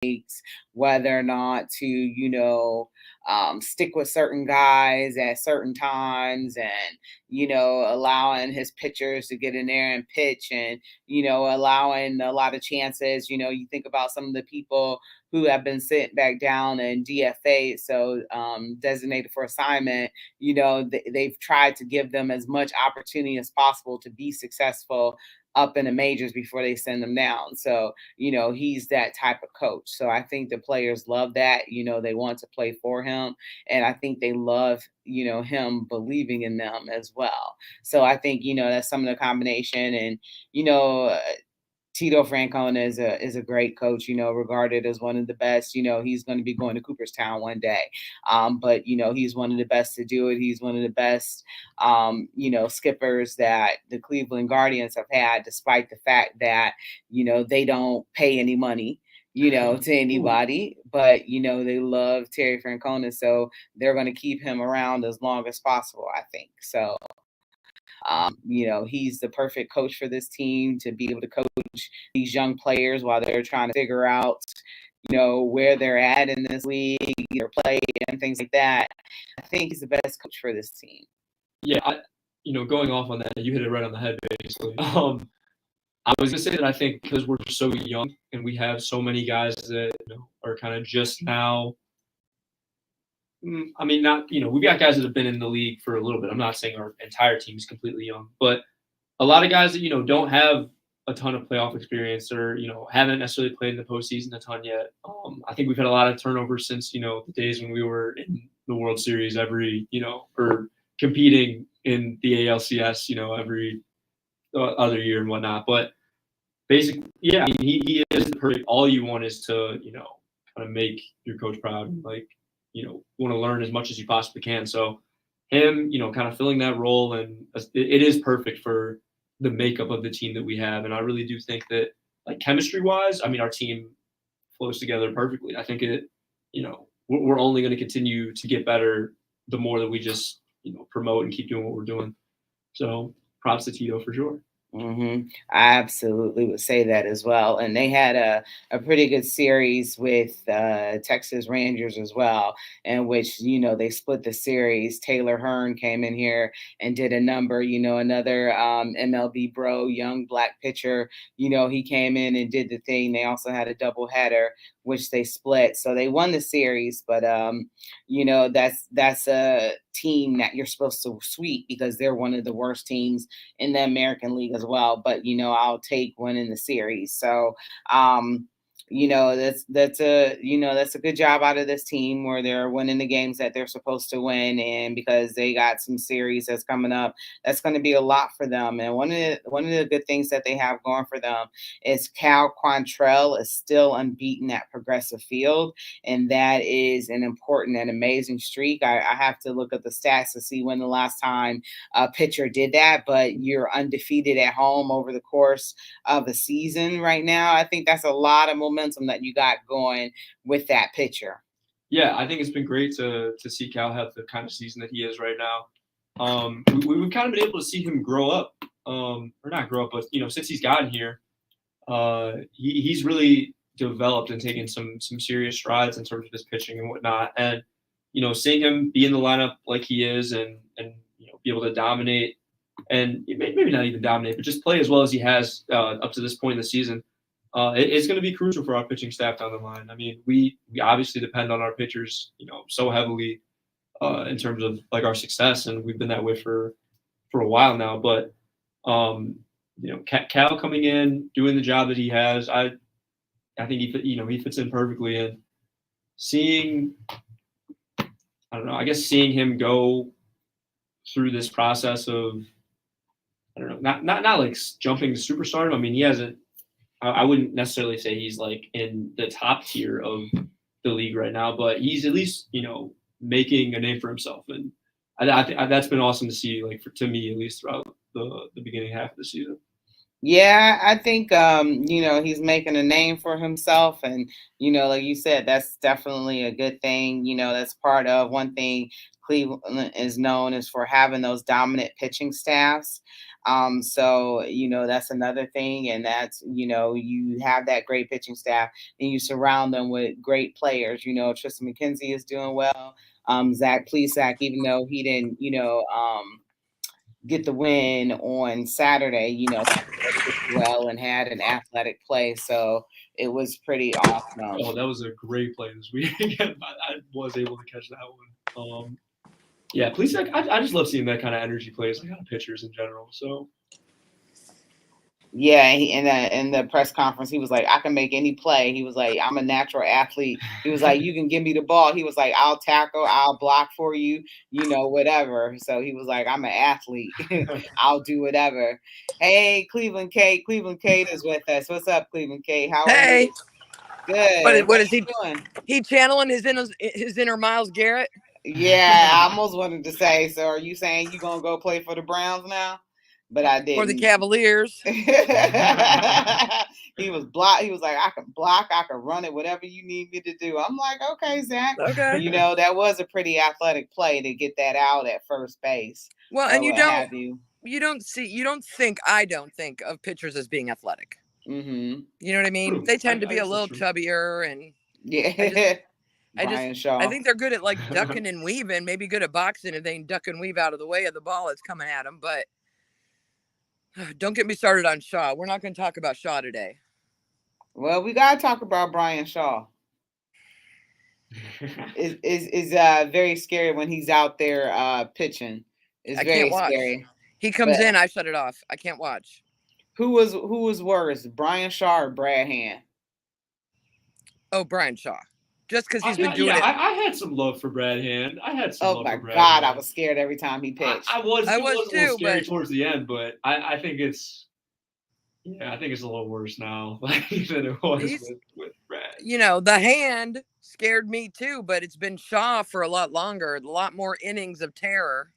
makes, whether or not to, stick with certain guys at certain times and, allowing his pitchers to get in there and pitch and, allowing a lot of chances. You think about some of the people who have been sent back down and DFA, so designated for assignment, they've tried to give them as much opportunity as possible to be successful up in the majors before they send them down. So, he's that type of coach. So I think the players love that. They want to play for him. And I think they love, him believing in them as well. So I think, that's some of the combination. And, you know, Tito Francona is a great coach, regarded as one of the best. He's going to be going to Cooperstown one day. But he's one of the best to do it. He's one of the best skippers that the Cleveland Guardians have had, despite the fact that, they don't pay any money, to anybody, but they love Terry Francona, so they're going to keep him around as long as possible, I think. So he's the perfect coach for this team to be able to coach these young players while they're trying to figure out, where they're at in this league, their play, and things like that. I think he's the best coach for this team. Yeah, going off on that, you hit it right on the head, basically. I was gonna say that I think because we're so young and we have so many guys that are kind of just now. I mean, not we've got guys that have been in the league for a little bit. I'm not saying our entire team is completely young, but a lot of guys that don't have a ton of playoff experience or haven't necessarily played in the postseason a ton yet. I think we've had a lot of turnover since the days when we were in the World Series every or competing in the ALCS every other year and whatnot. But basically, yeah, I mean, he is perfect. All you want is to kind of make your coach proud and want to learn as much as you possibly can. So him, kind of filling that role, and it is perfect for the makeup of the team that we have. And I really do think that, like, chemistry wise, I mean, our team flows together perfectly. I think we're only going to continue to get better the more that we just promote and keep doing what we're doing. So props to Tito for sure. I absolutely would say that as well. And they had a pretty good series with Texas Rangers as well, in which, they split the series. Taylor Hearn came in here and did a number, another MLB bro, young black pitcher, he came in and did the thing. They also had a doubleheader, which they split. So they won the series, but that's a team that you're supposed to sweep because they're one of the worst teams in the American League as well. But I'll take winning the series. So that's a good job out of this team where they're winning the games that they're supposed to win, and because they got some series that's coming up, that's going to be a lot for them. And one of the good things that they have going for them is Cal Quantrill is still unbeaten at Progressive Field, and that is an important and amazing streak. I have to look at the stats to see when the last time a pitcher did that, but you're undefeated at home over the course of a season right now. I think that's a lot of momentum that you got going with that pitcher. Yeah, I think it's been great to see Cal have the kind of season that he is right now. We've kind of been able to see him grow up, or not grow up, but since he's gotten here, he's really developed and taken some serious strides in terms of his pitching and whatnot. And seeing him be in the lineup like he is, and be able to dominate, and maybe not even dominate, but just play as well as he has up to this point in the season. It's going to be crucial for our pitching staff down the line. I mean, we obviously depend on our pitchers, so heavily in terms of like our success, and we've been that way for a while now. But Cal coming in, doing the job that he has, I think he fits in perfectly. And seeing him go through this process of, I don't know, not like jumping to superstardom. I mean, he hasn't. I wouldn't necessarily say he's like in the top tier of the league right now, but he's at least making a name for himself, and I think that's been awesome to see. Like to me, at least throughout the beginning half of the season. Yeah, I think he's making a name for himself, and like you said, that's definitely a good thing. That's part of one thing Cleveland is known is for having those dominant pitching staffs. So that's another thing, and that's you have that great pitching staff, and you surround them with great players. Tristan McKenzie is doing well. Zach Plesac, even though he didn't, get the win on Saturday, well and had an athletic play. So it was pretty awesome. Oh, that was a great play this weekend. I was able to catch that one. Yeah, please. I just love seeing that kind of energy plays, like, out of pitchers in general. So Yeah, in the press conference, he was like, "I can make any play." He was like, "I'm a natural athlete." He was like, "You can give me the ball." He was like, "I'll tackle, I'll block for you, whatever." So he was like, "I'm an athlete. I'll do whatever." Hey, Cleveland Kate. Cleveland Kate is with us. What's up, Cleveland Kate? How are Hey, you? Good. what What is are he? you doing? He channeling his inner Miles Garrett Yeah, I almost wanted to say, so are you saying you gonna go play for the Browns now? But I for the didn't. Cavaliers. He was block. He was like, I can block, I can run it, whatever you need me to do. I'm like, okay, Zach. Okay. That was a pretty athletic play to get that out at first base Well, or and what have you. I don't think of pitchers as being athletic. Mm-hmm. You know what I mean? true. They tend to I be a guess that's little true. chubbier, and Yeah. I just, Brian I Shaw. think they're good at like ducking and weaving. Maybe good at boxing if they can duck and weave out of the way of the ball that's coming at them. But don't get me started on Shaw. We're not going to talk about Shaw today. Well, we gotta talk about Brian Shaw. Is very scary when he's out there pitching. It's I can't very watch. scary. He comes But in, I shut it off. I can't watch. who was worse, Brian Shaw or Brad Hand? Oh, Brian Shaw. Just because he's been Yeah, doing yeah. it. I had some love for Brad Hand. I had some Oh love my for Brad God, I Hand. was scared every time he pitched. I was. I It was was a little too, scary but towards the end, but I think it's. Yeah, I think it's a little worse now than it was he's, with Brad. the hand scared me too, but it's been Shaw for a lot longer, a lot more innings of terror.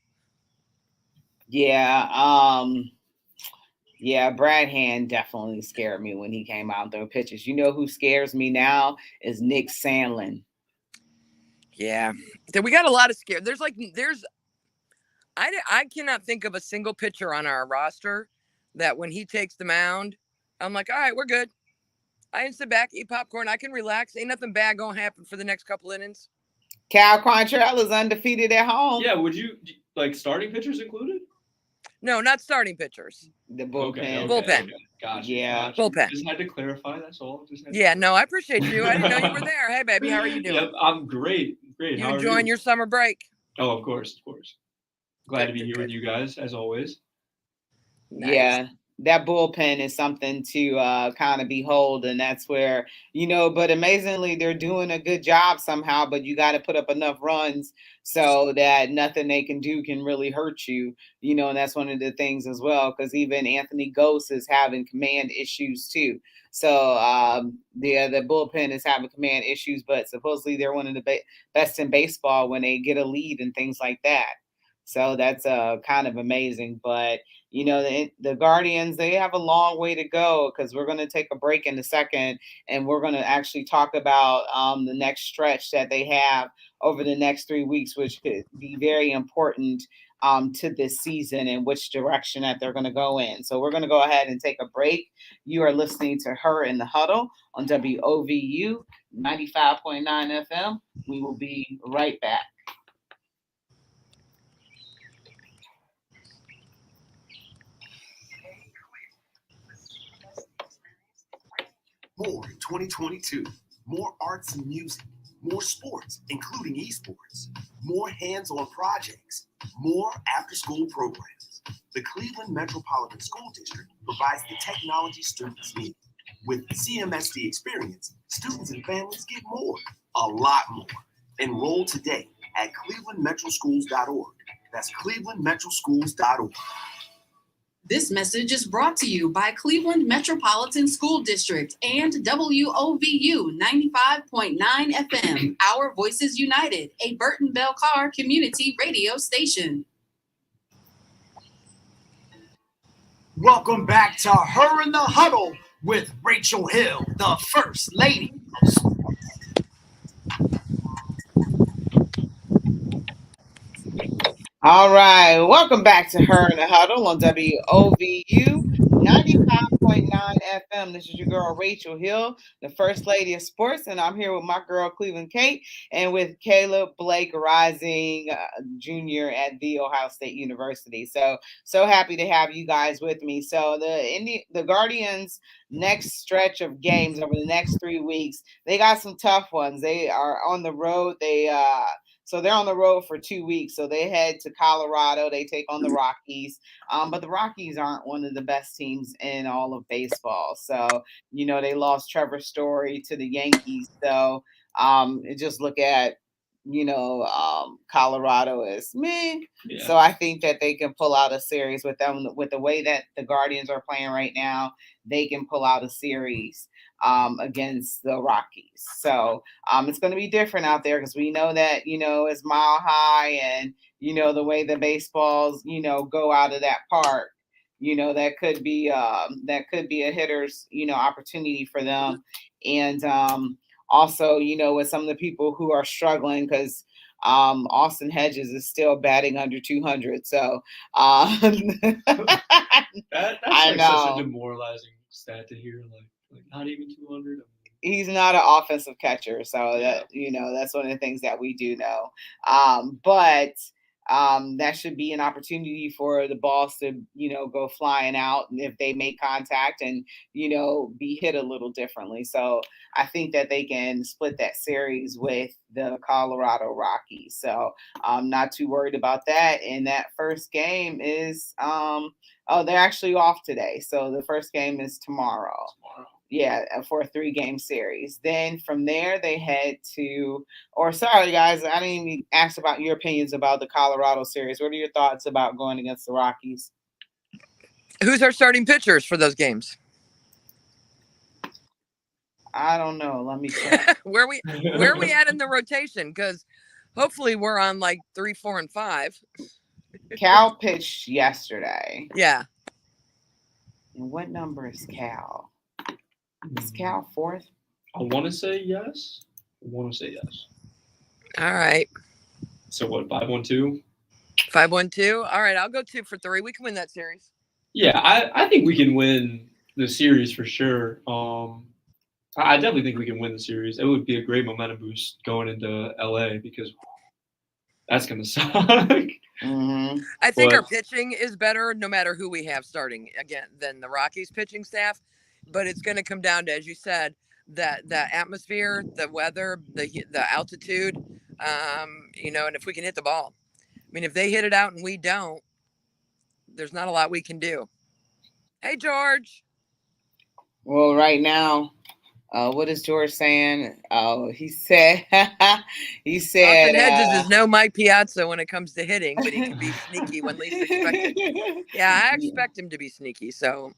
Yeah, yeah, Brad Hand definitely scared me when he came out there pitches. You know who scares me now is Nick Sandlin. Yeah. We got a lot of scare. I cannot think of a single pitcher on our roster that when he takes the mound, I'm like, all right, we're good. I can sit back, eat popcorn. I can relax. Ain't nothing bad going to happen for the next couple innings. Cal Quantrill is undefeated at home. Yeah, would you like starting pitchers included? No, not starting pitchers. The Okay, bullpen. Bullpen. okay. Gotcha, Yeah. gotcha. Bullpen. Just had to clarify. That's all. Yeah, no, I appreciate you. I didn't know you were there. Hey, baby, how are you doing? Yep, I'm great. Great. You How are enjoying you? your summer break? Oh, of course, of course. Glad to be here Good. with you guys as always. Nice. Yeah, that bullpen is something to kind of behold, and that's where But amazingly, they're doing a good job somehow. But you got to put up enough runs so that nothing they can do can really hurt you. And that's one of the things as well, because even Anthony Ghost is having command issues too. So the bullpen is having command issues, but supposedly they're one of the best in baseball when they get a lead and things like that. So that's kind of amazing, but the Guardians, they have a long way to go because we're going to take a break in a second and we're going to actually talk about the next stretch that they have over the next 3 weeks, which could be very important to this season and which direction that they're going to go in. So we're going to go ahead and take a break. You are listening to Her in the Huddle on WOVU 95.9 FM. We will be right back. More in 2022. More arts and music. More sports, including esports. More hands-on projects. More after-school programs. The Cleveland Metropolitan School District provides the technology students need. With CMSD experience, students and families get more, a lot more. Enroll today at clevelandmetroschools.org. That's clevelandmetroschools.org. This message is brought to you by Cleveland Metropolitan School District and WOVU 95.9 FM, Our Voices United, a Burton Bell Carr community radio station. Welcome back to Her in the Huddle with Rachel Hill, the First Lady of Sports. All right, welcome back to Her in the Huddle on WOVU 95.9 FM. This is your girl Rachel Hill, the First Lady of Sports, and I'm here with my girl Cleveland Kate and with Caleb Blake Rising Jr. at The Ohio State University. So happy to have you guys with me. So the Guardians' next stretch of games over the next 3 weeks, they got some tough ones. They are on the road. So they're on the road for 2 weeks. So they head to Colorado. They take on the Rockies. But the Rockies aren't one of the best teams in all of baseball. So, they lost Trevor Story to the Yankees. So just look at, Colorado as me. Yeah. So I think that they can pull out a series with them. With the way that the Guardians are playing right now, they can pull out a series against the Rockies. So it's going to be different out there because we know that, it's mile high and, the way the baseballs, go out of that park, that could be a hitter's, opportunity for them. And also, with some of the people who are struggling because Austin Hedges is still batting under 200. So That's I like know. such a demoralizing stat to hear. Like not even 200. He's not an offensive catcher, so Yeah. that's one of the things that we do know. But that should be an opportunity for the balls to go flying out, and if they make contact and be hit a little differently. So I think that they can split that series with the Colorado Rockies. So I'm not too worried about that. And that first game is they're actually off today, so the first game is tomorrow. Yeah, for a 3-game series. Then from there, they head to, sorry, guys, I didn't even ask about your opinions about the Colorado series. What are your thoughts about going against the Rockies? Who's our starting pitchers for those games? I don't know. Let me check. Where we at in the rotation? Because hopefully we're on like 3, 4, and 5. Cal pitched yesterday. Yeah. And what number is Cal? Is Cal 4th? I want to say yes. All right. So what? 5-1-2. 5-1-2. All right, I'll go 2 for 3. We can win that series. Yeah, I think we can win the series for sure. I definitely think we can win the series. It would be a great momentum boost going into LA because that's gonna suck. Mm-hmm. I think our pitching is better no matter who we have starting again than the Rockies pitching staff. But it's going to come down to, as you said, the atmosphere, the weather, the altitude, and if we can hit the ball. I mean, if they hit it out and we don't, there's not a lot we can do. Hey, George. Well, right now, what is George saying? Oh, he said, Austin Hedges is no Mike Piazza when it comes to hitting, but he can be sneaky when least expected. Yeah, I expect him to be sneaky, so.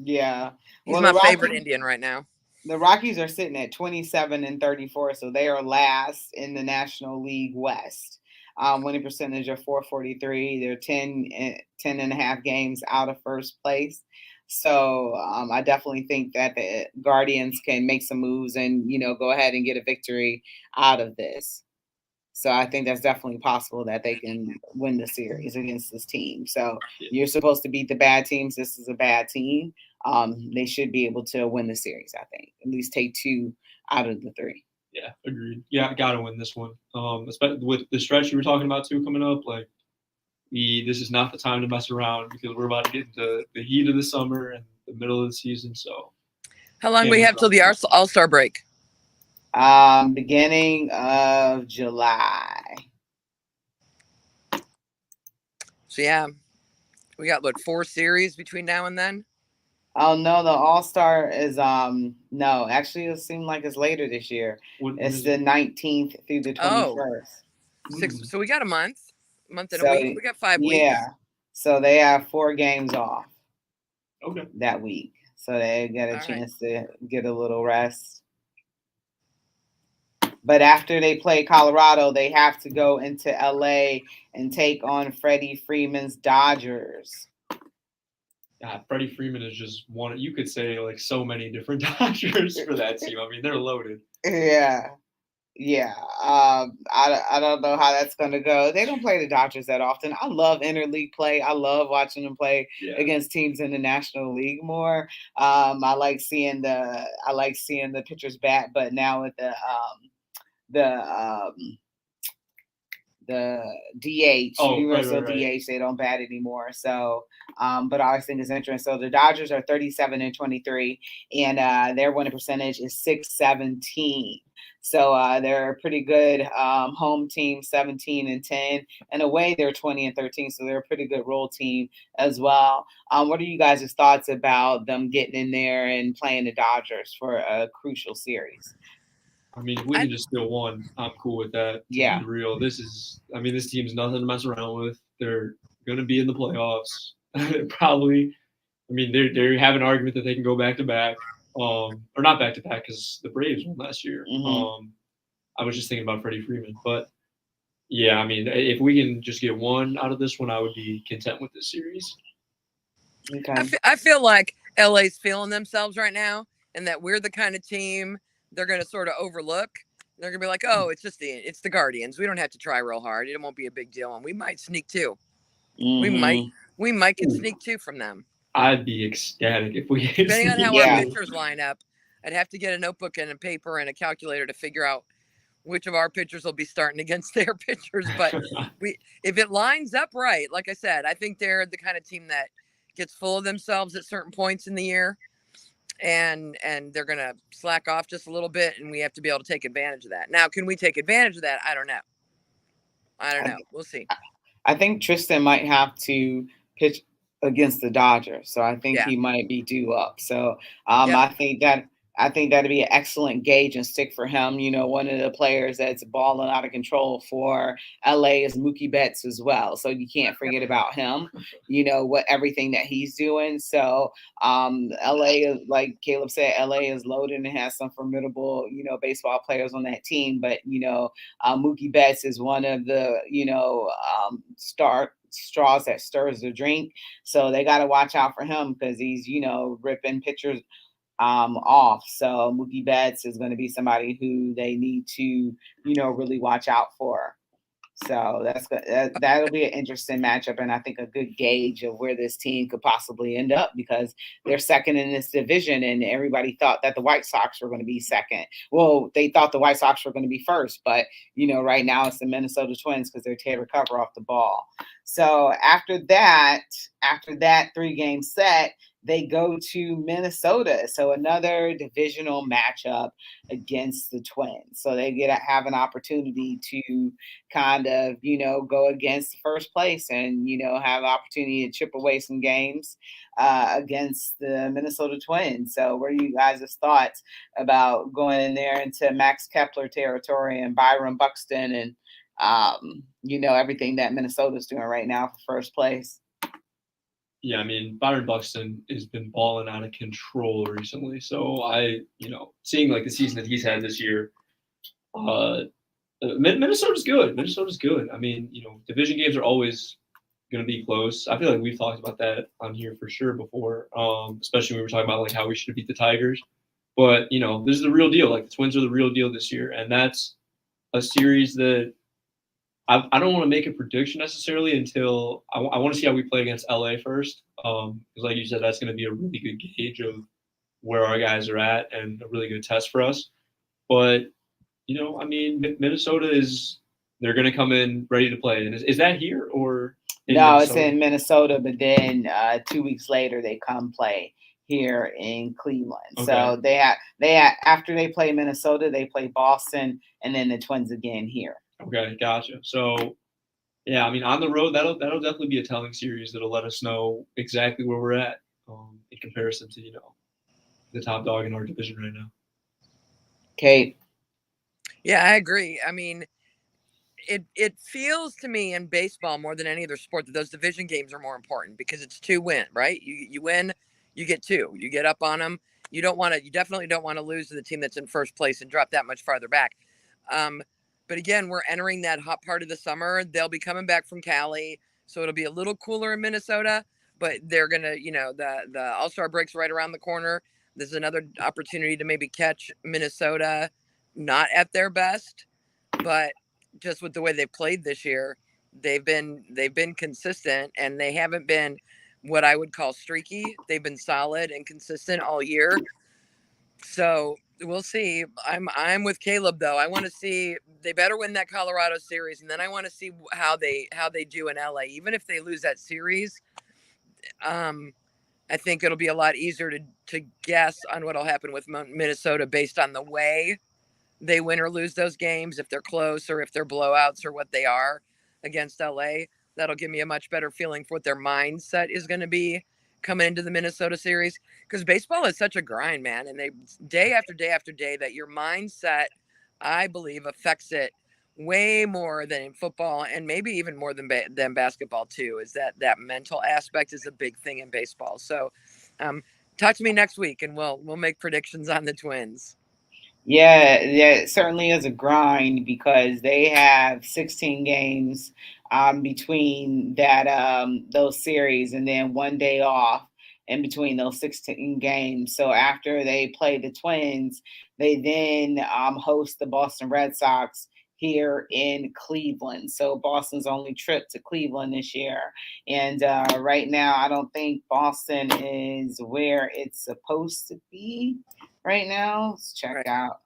Yeah. He's my favorite Indian right now. The Rockies are sitting at 27-34, so they are last in the National League West. Winning percentage of .443. They're 10 and a half games out of first place. So I definitely think that the Guardians can make some moves and, go ahead and get a victory out of this. So I think that's definitely possible that they can win the series against this team. So you're supposed to beat the bad teams. This is a bad team. They should be able to win the series, I think. At least take 2 out of the 3. Yeah, agreed. Yeah, I got to win this one. Especially with the stretch you were talking about, too, coming up. This is not the time to mess around because we're about to get into the heat of the summer and the middle of the season. So, how long do we have till the All-Star break? Beginning of July. So yeah, we got 4 series between now and then. Oh no, the All-Star is no. Actually, it seemed like it's later this year. It's the 19th through the 21st. So we got a month and a week. We got 5 weeks. Yeah. So they have 4 games off. Okay. That week, so they get a chance to get a little rest. But after they play Colorado, they have to go into LA and take on Freddie Freeman's Dodgers. Freddie Freeman is just one. You could say like so many different Dodgers for that team. I mean, they're loaded. Yeah. Yeah, I don't know how that's gonna go. They don't play the Dodgers that often. I love interleague play. I love watching them play Yeah. against teams in the National League more. I like seeing the pitchers bat, but now with the the DH, Oh, universal right. DH, they don't bat anymore. So, but I always think it's interesting. So the Dodgers are 37-23, and their winning percentage is 617. So they're a pretty good home team, 17-10, and away they're 20-13. So they're a pretty good role team as well. What are you guys' thoughts about them getting in there and playing the Dodgers for a crucial series? I mean, if we can just steal one, I'm cool with that. To Yeah. be real, this team's nothing to mess around with. They're going to be in the playoffs. Probably. I mean, they have an argument that they can go back to back, or not back to back because the Braves won last year. Mm-hmm. I was just thinking about Freddie Freeman, but yeah, I mean, if we can just get one out of this one, I would be content with this series. Okay. I feel like LA's feeling themselves right now, and that we're the kind of team they're going to sort of overlook. They're going to be like, "Oh, it's the Guardians. We don't have to try real hard. It won't be a big deal, and we might sneak two. Mm-hmm. We might get sneak two from them." I'd be ecstatic if we get Depending on how Yeah. our pitchers line up, I'd have to get a notebook and a paper and a calculator to figure out which of our pitchers will be starting against their pitchers. But if it lines up right, like I said, I think they're the kind of team that gets full of themselves at certain points in the year, and they're going to slack off just a little bit, and we have to be able to take advantage of that. Now, can we take advantage of that? I don't know. We'll see. I think Tristan might have to pitch against the Dodgers, so I think Yeah. he might be due up. So Yep. I think that'd be an excellent gauge and stick for him. You know, one of the players that's balling out of control for LA is Mookie Betts as well. So you can't forget about him. You know what everything that he's doing. So LA, like Caleb said, LA is loaded and has some formidable, you know, baseball players on that team. But you know, Mookie Betts is one of the, you know, straws that stirs the drink. So they got to watch out for him because he's, you know, ripping pitchers off. So Mookie Betts is going to be somebody who they need to, you know, really watch out for. So that's good. That'll be an interesting matchup, and I think a good gauge of where this team could possibly end up because they're second in this division, and everybody thought that the White Sox were going to be second. Well, they thought the White Sox were going to be first, but you know, right now it's the Minnesota Twins because they're tearing cover off the ball. So after that 3-game set, they go to Minnesota. So another divisional matchup against the Twins. So they have an opportunity to kind of, you know, go against first place and, you know, have opportunity to chip away some games against the Minnesota Twins. So what are you guys' thoughts about going in there into Max Kepler territory and Byron Buxton and, you know, everything that Minnesota's doing right now for first place? Yeah, I mean, Byron Buxton has been balling out of control recently. So seeing like the season that he's had this year, Minnesota's good. Minnesota's good. I mean, you know, division games are always going to be close. I feel like we've talked about that on here for sure before, especially when we were talking about like how we should beat the Tigers. But, you know, this is the real deal. Like the Twins are the real deal this year. And that's a series that I don't want to make a prediction necessarily until I want to see how we play against LA first. Because like you said, that's going to be a really good gauge of where our guys are at and a really good test for us. But, you know, I mean, Minnesota they're going to come in ready to play. And is that here or in No, Minnesota? It's in Minnesota, but then 2 weeks later they come play here in Cleveland. Okay. So they after they play Minnesota, they play Boston and then the Twins again here. Okay, gotcha. So, yeah, I mean, on the road, that'll definitely be a telling series that'll let us know exactly where we're at in comparison to, you know, the top dog in our division right now. Kate. Yeah, I agree. I mean, it feels to me in baseball more than any other sport that those division games are more important because it's 2-win, right? You win, you get 2. You get up on them. You definitely don't want to lose to the team that's in first place and drop that much farther back. But again, we're entering that hot part of the summer. They'll be coming back from Cali, so it'll be a little cooler in Minnesota. but they're gonna, the All-Star break's right around the corner. There's another opportunity to maybe catch Minnesota not at their best, but just with the way they played this year, they've been consistent, and they haven't been what I would call streaky. They've been solid and consistent all year. So we'll see. I'm with Caleb though. I want to see, they better win that Colorado series, and then I want to see how they do in LA. Even if they lose that series, I think it'll be a lot easier to guess on what'll happen with Minnesota based on the way they win or lose those games, if they're close or if they're blowouts or what they are against LA. That'll give me a much better feeling for what their mindset is going to be coming into the Minnesota series, because baseball is such a grind, man. And they, day after day after day, that your mindset, I believe, affects it way more than in football, and maybe even more than basketball too. Is that mental aspect is a big thing in baseball. So talk to me next week and we'll make predictions on the Twins. Yeah, it certainly is a grind because they have 16 games between those series, and then one day off in between those 16 games. So after they play the Twins, they then host the Boston Red Sox here in Cleveland. So Boston's only trip to Cleveland this year. And right now, I don't think Boston is where it's supposed to be right now. Let's check out.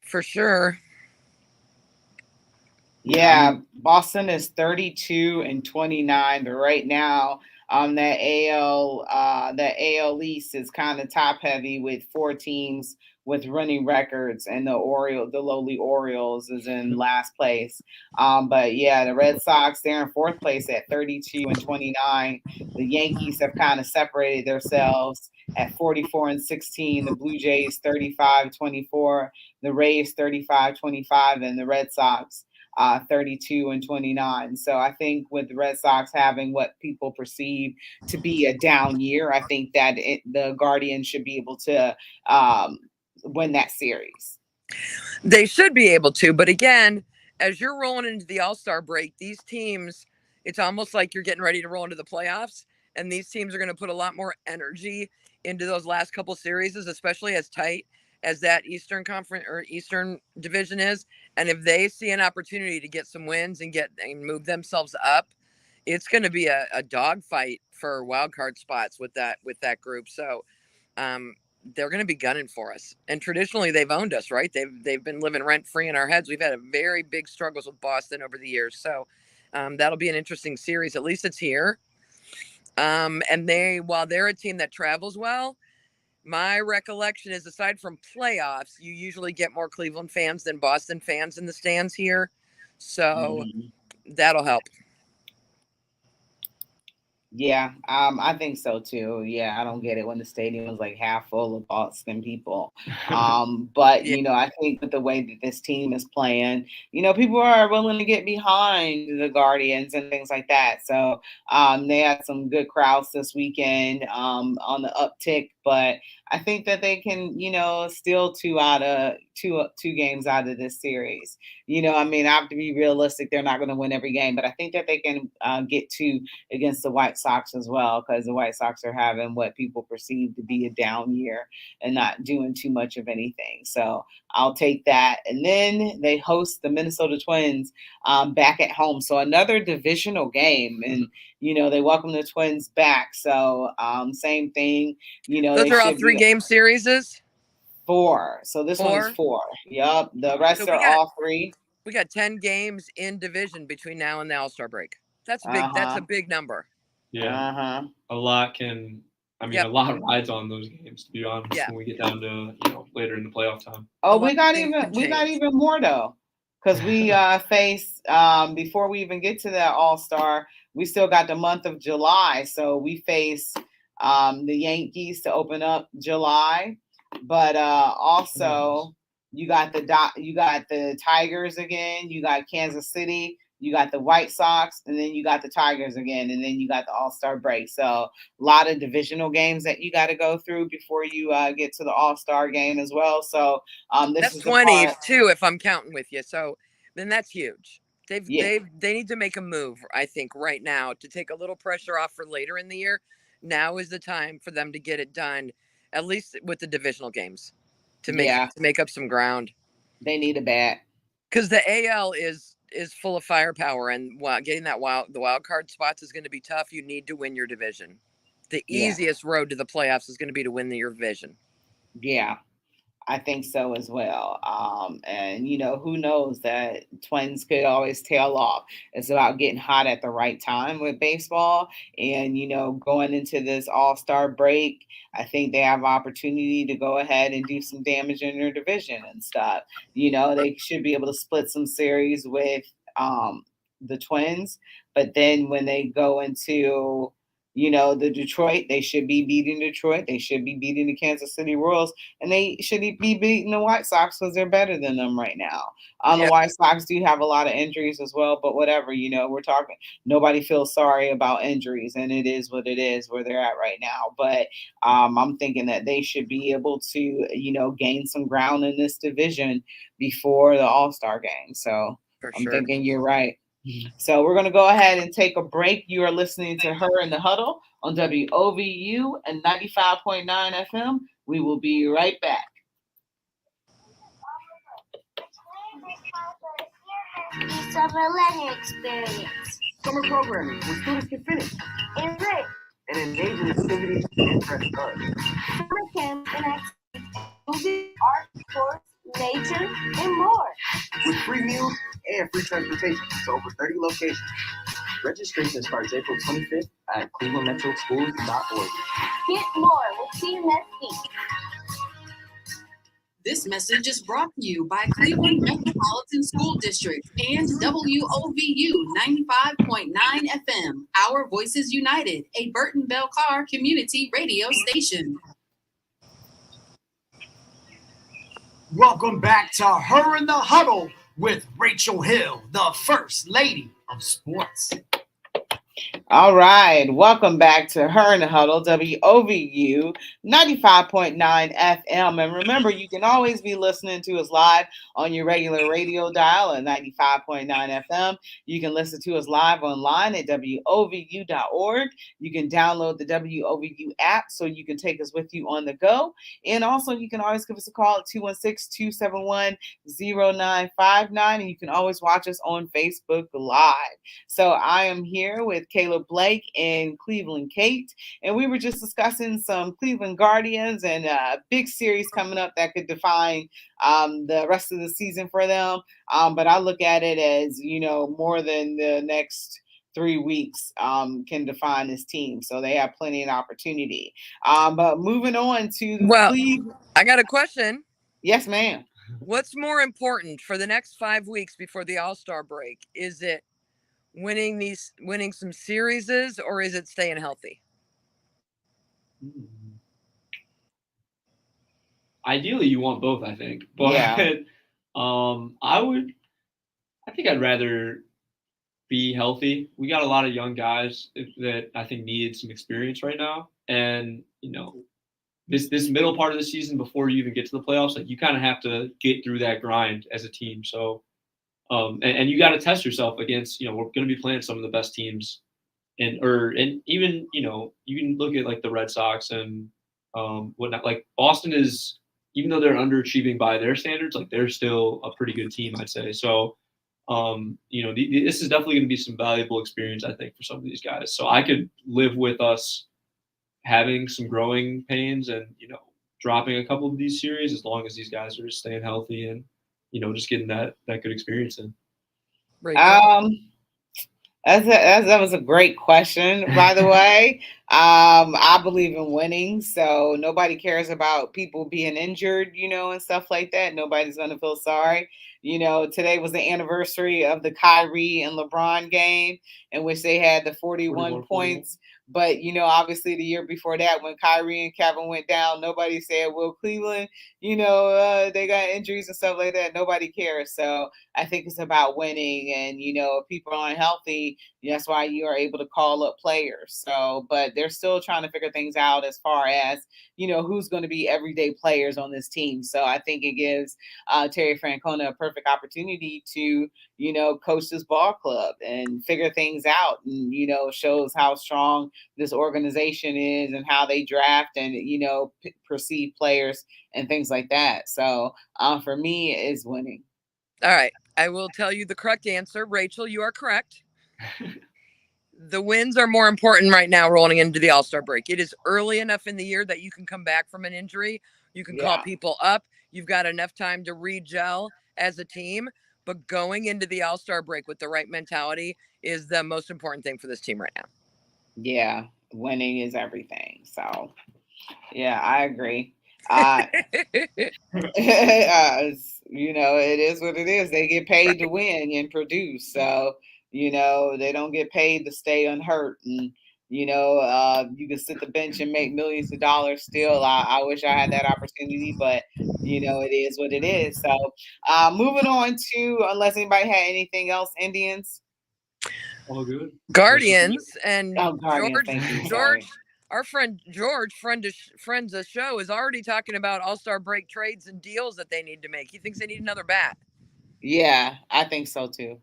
For sure. Yeah, Boston is 32-29, but right now, the AL East is kind of top heavy with 4 teams with running records, and the lowly Orioles is in last place. But yeah, the Red Sox, they're in 4th place at 32-29. The Yankees have kind of separated themselves at 44-16. The Blue Jays 35-24. The Rays 35-25, and the Red Sox 32-29. So I think with the Red Sox having what people perceive to be a down year, I think that the Guardians should be able to win that series. They should be able to, but again, as you're rolling into the All-Star break, these teams, it's almost like you're getting ready to roll into the playoffs, and these teams are going to put a lot more energy into those last couple series, especially as tight as that Eastern Conference or Eastern Division is. And if they see an opportunity to get some wins and move themselves up, it's going to be a dogfight for wild card spots with that group. So they're going to be gunning for us. And traditionally, they've owned us, right? They've been living rent free in our heads. We've had a very big struggles with Boston over the years. So that'll be an interesting series. At least it's here. And while they're a team that travels well, my recollection is, aside from playoffs, you usually get more Cleveland fans than Boston fans in the stands here. So that'll help. Yeah, I think so too. Yeah, I don't get it when the stadium is like half full of Boston people. But Yeah. I think with the way that this team is playing, people are willing to get behind the Guardians and things like that. So they had some good crowds this weekend on the uptick, but I think that they can, steal two games out of this series. I have to be realistic. They're not going to win every game, but I think that they can get 2 against the White Sox as well, because the White Sox are having what people perceive to be a down year and not doing too much of anything. So I'll take that. And then they host the Minnesota Twins back at home. So another divisional game. And, they welcome the Twins back. So same thing. Those are all 3-game series? 4. So this one's 4. Yup. The rest are all 3. We got 10 games in division between now and the All-Star break. That's big. That's a big number. Yeah. A lot a lot rides on those games, to be honest, when we get down to, later in the playoff time. Oh, we got even more though. Because we face before we even get to that All-Star, we still got the month of July. So we face the Yankees to open up July. But also you got the Tigers again, you got Kansas City, you got the White Sox, and then you got the Tigers again, and then you got the All-Star break. So a lot of divisional games that you got to go through before you get to the All-Star game as well. So that's 20 too, if I'm counting with you. So then that's huge. They need to make a move, I think, right now to take a little pressure off for later in the year. Now is the time for them to get it done, at least with the divisional games, to make up some ground. They need a bat. Because the AL is full of firepower, and getting the wild card spots is going to be tough. You need to win your division. The easiest road to the playoffs is going to be to win your division. Yeah, I think so as well. And who knows, that Twins could always tail off. It's about getting hot at the right time with baseball. And, going into this All-Star break, I think they have opportunity to go ahead and do some damage in their division and stuff. They should be able to split some series with the Twins. But then when they go into the Detroit, they should be beating Detroit. They should be beating the Kansas City Royals, and they should be beating the White Sox because they're better than them right now. The White Sox do have a lot of injuries as well, but whatever, we're talking, nobody feels sorry about injuries, and it is what it is where they're at right now. But I'm thinking that they should be able to, gain some ground in this division before the All-Star game. So I'm thinking you're right. So we're going to go ahead and take a break. You are listening to Her in the Huddle on WOVU and 95.9 FM. We will be right back. Summer learning experience. Summer programming where students can finish. Enrich. And engage in activities that interest us. Summer camp and activities. Movie, art, sports, nature, and more. With free meals and free transportation to over 30 locations. Registration starts April 25th at clevelandmetroschools.org. Get more with CMSD. This message is brought to you by Cleveland Metropolitan School District and WOVU 95.9 FM, Our Voices United, a Burton Bell Carr community radio station. Welcome back to Her in the Huddle with Rachel Hill, the First Lady of Sports. All right. Welcome back to Her in the Huddle, WOVU 95.9 FM. And remember, you can always be listening to us live on your regular radio dial at 95.9 FM. You can listen to us live online at WOVU.org. You can download the WOVU app so you can take us with you on the go. And also, you can always give us a call at 216-271-0959. And you can always watch us on Facebook Live. So I am here with Caleb Blake and Cleveland Kate, and we were just discussing some Cleveland Guardians and a big series coming up that could define the rest of the season for them. But I look at it as, more than the next 3 weeks can define this team. So they have plenty of opportunity. But moving on to Cleveland. I got a question. Yes, ma'am. What's more important for the next 5 weeks before the All-Star break? Is it winning some series, or is it staying healthy? Ideally, you want both, I think. But I think I'd rather be healthy. We got a lot of young guys that I think need some experience right now, and this middle part of the season before you even get to the playoffs, like you kind of have to get through that grind as a team. So. And you got to test yourself against, we're going to be playing some of the best teams, and even, you can look at like the Red Sox and whatnot. Like Boston is, even though they're underachieving by their standards, like they're still a pretty good team, I'd say. So, this is definitely going to be some valuable experience, I think, for some of these guys. So I could live with us having some growing pains and, dropping a couple of these series as long as these guys are just staying healthy and, just getting that good experience in. That was a great question, by the way. I believe in winning, so nobody cares about people being injured, and stuff like that. Nobody's going to feel sorry. Today was the anniversary of the Kyrie and LeBron game in which they had the 41 points. But, obviously the year before that, when Kyrie and Kevin went down, nobody said, well, Cleveland, they got injuries and stuff like that. Nobody cares. So I think it's about winning. And, if people aren't healthy, that's why you are able to call up players. So, but they're still trying to figure things out as far as, who's going to be everyday players on this team. So I think it gives Terry Francona a perfect opportunity to, coach this ball club and figure things out, and, shows how strong this organization is and how they draft and, perceive players and things like that. So for me, is winning. All right. I will tell you the correct answer. Rachel, you are correct. The wins are more important right now rolling into the All-Star break. It is early enough in the year that you can come back from an injury. You can call people up. You've got enough time to re-gel as a team. But going into the All-Star break with the right mentality is the most important thing for this team right now. Yeah, winning is everything. So, yeah, I agree. It is what it is. They get paid to win and produce. So, they don't get paid to stay unhurt. And, you can sit the bench and make millions of dollars still. I wish I had that opportunity, but, it is what it is. So, moving on to, unless anybody had anything else, Indians. All good. Guardians and Guardians, thank you. George, our friend George, friends of show, is already talking about All-Star break trades and deals that they need to make. He thinks they need another bat. Yeah, I think so too.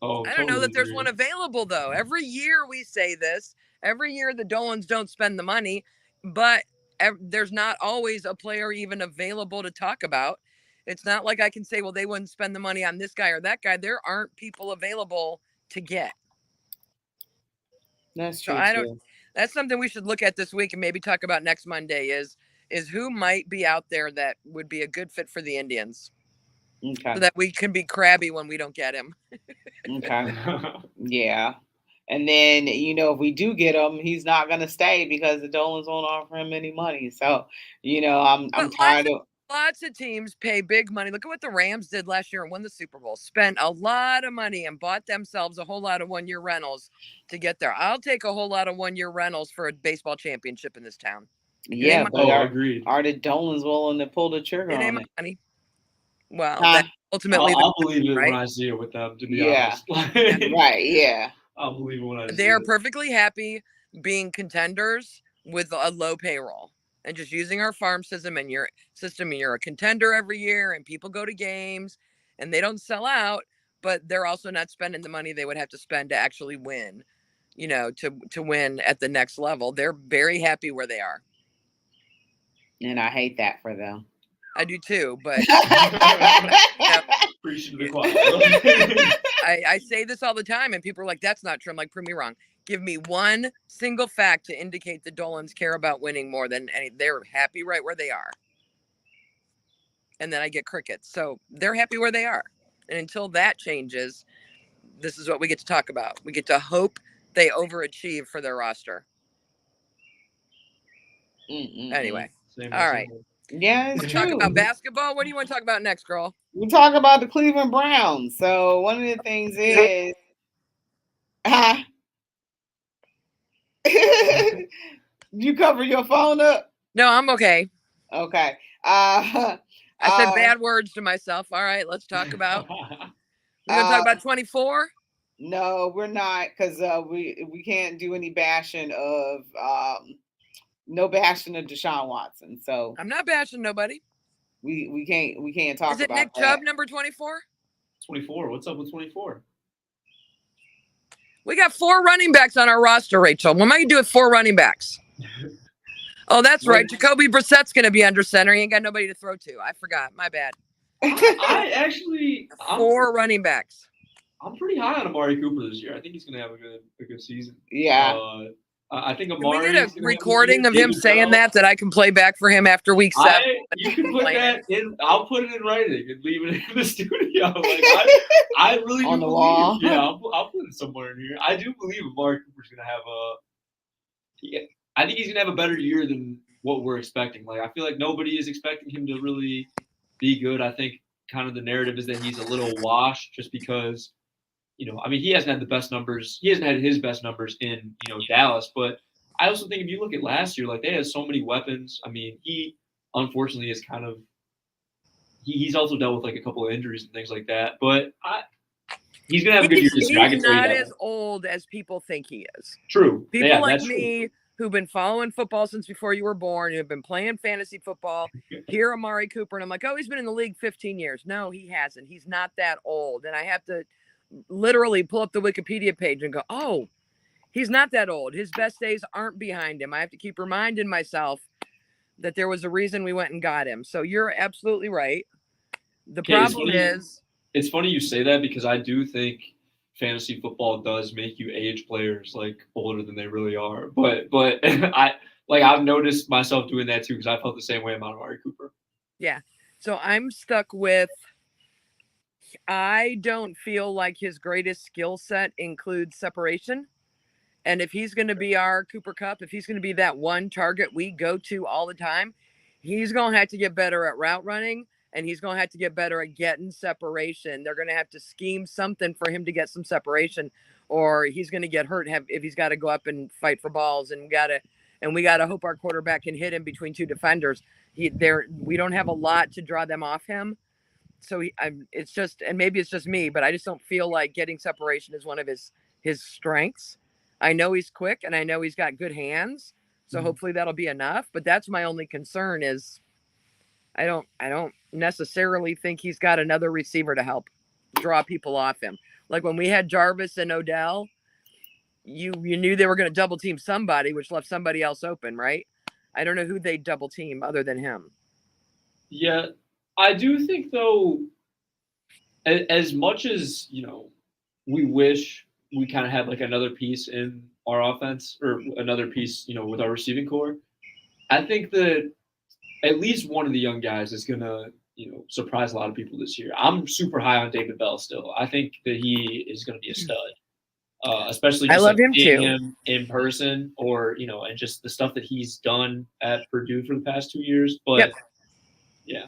Oh, I don't know that there's one available though. Every year we say this. Every year the Dolans don't spend the money, but there's not always a player even available to talk about. It's not like I can say, well, they wouldn't spend the money on this guy or that guy. There aren't people available to get. That's true. So that's something we should look at this week and maybe talk about next Monday is who might be out there that would be a good fit for the Indians. Okay. So that we can be crabby when we don't get him. Okay. Yeah. And then, if we do get him, he's not going to stay because the Dolans won't offer him any money. So, I'm tired of. Lots of teams pay big money. Look at what the Rams did last year and won the Super Bowl. Spent a lot of money and bought themselves a whole lot of one-year rentals to get there. I'll take a whole lot of one-year rentals for a baseball championship in this town. Yeah, but agreed. Are the Dolans willing to pull the trigger on it? Money. Well, that ultimately, I'll believe it when I see it with them. To be honest, right? Yeah, I'll believe it when I see it. They are perfectly happy being contenders with a low payroll. And just using our farm system and you're a contender every year and people go to games and they don't sell out, but they're also not spending the money they would have to spend to actually win, to win at the next level. They're very happy where they are. And I hate that for them. I do too, but I say this all the time and people are like, that's not true. I'm like, prove me wrong. Give me one single fact to indicate the Dolans care about winning more than any. They're happy right where they are. And then I get crickets. So they're happy where they are. And until that changes, this is what we get to talk about. We get to hope they overachieve for their roster. Anyway. All right. Yeah, it's true. Talk about basketball. What do you want to talk about next, girl? We talk about the Cleveland Browns. So one of the things is you cover your phone up? No, I'm okay. Okay. I said bad words to myself. All right, let's talk about. We're gonna talk about 24. No, we're not, because we can't do any bashing of no bashing of Deshaun Watson. So I'm not bashing nobody. We can't talk about that. Is it Nick Chubb number 24? 24. What's up with 24? We got 4 running backs on our roster, Rachel. What am I going to do with 4 running backs? Oh, that's right. Jacoby Brissett's going to be under center. He ain't got nobody to throw to. I forgot. My bad. I'm 4 running backs. I'm pretty high on Amari Cooper this year. I think he's going to have a good season. Yeah. I think Amari. We did a recording of him saying that I can play back for him after week 7. You can put that in. I'll put it in writing and leave it in the studio. Like I really on do the believe. wall. Yeah, I'll put it somewhere in here. I do believe Amari Cooper's gonna have I think he's gonna have a better year than what we're expecting. Like I feel like nobody is expecting him to really be good. I think kind of the narrative is that he's a little washed just because. He hasn't had the best numbers. He hasn't had his best numbers in, Dallas, but I also think if you look at last year, like they had so many weapons. I mean, he unfortunately is kind of he's also dealt with like a couple of injuries and things like that. But he's gonna have a good year this year. I can He's tell you not that. as old as people think he is. True. People Yeah, like that's true. me who've been following football since before you were born, who've been playing fantasy football, hear Amari Cooper, and I'm like, oh, he's been in the league 15 years. No, he hasn't. He's not that old. And I have to literally pull up the Wikipedia page and go, oh, he's not that old. His best days aren't behind him. I have to keep reminding myself that there was a reason we went and got him. So you're absolutely right. The Okay, problem is, it's funny you say that because I do think fantasy football does make you age players like older than they really are. But I've noticed myself doing that too because I felt the same way about Amari Cooper. yeah. So I'm stuck with, I don't feel like his greatest skill set includes separation. And if he's going to be our Cooper Cup, if he's going to be that one target we go to all the time, he's going to have to get better at route running, and he's going to have to get better at getting separation. They're going to have to scheme something for him to get some separation, or he's going to get hurt if he's got to go up and fight for balls, and we got to hope our quarterback can hit him between two defenders. We don't have a lot to draw them off him. So it's just, and maybe it's just me, but I just don't feel like getting separation is one of his strengths. I know he's quick and I know he's got good hands. So hopefully that'll be enough. But that's my only concern is I don't necessarily think he's got another receiver to help draw people off him. Like when we had Jarvis and Odell, you knew they were going to double team somebody, which left somebody else open, right? I don't know who they double team other than him. Yeah, I do think though, as much as we wish we kind of had like another piece in our offense or another piece, with our receiving core. I think that at least one of the young guys is gonna, surprise a lot of people this year. I'm super high on David Bell still. I think that he is gonna be a stud, especially just I love him seeing too. him in person, or and just the stuff that he's done at Purdue for the past 2 years. But yeah,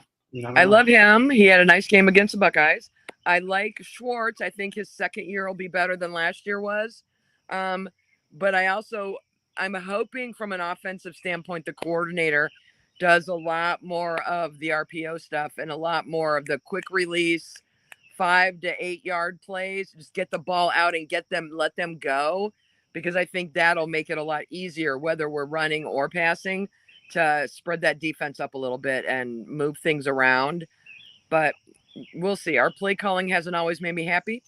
I love him. He had a nice game against the Buckeyes. I like Schwartz. I think his second year will be better than last year was. But I'm hoping from an offensive standpoint, the coordinator does a lot more of the RPO stuff and a lot more of the quick release, 5 to 8 yard plays. Just get the ball out and let them go, because I think that'll make it a lot easier, whether we're running or passing, to spread that defense up a little bit and move things around. But we'll see. Our play calling hasn't always made me happy.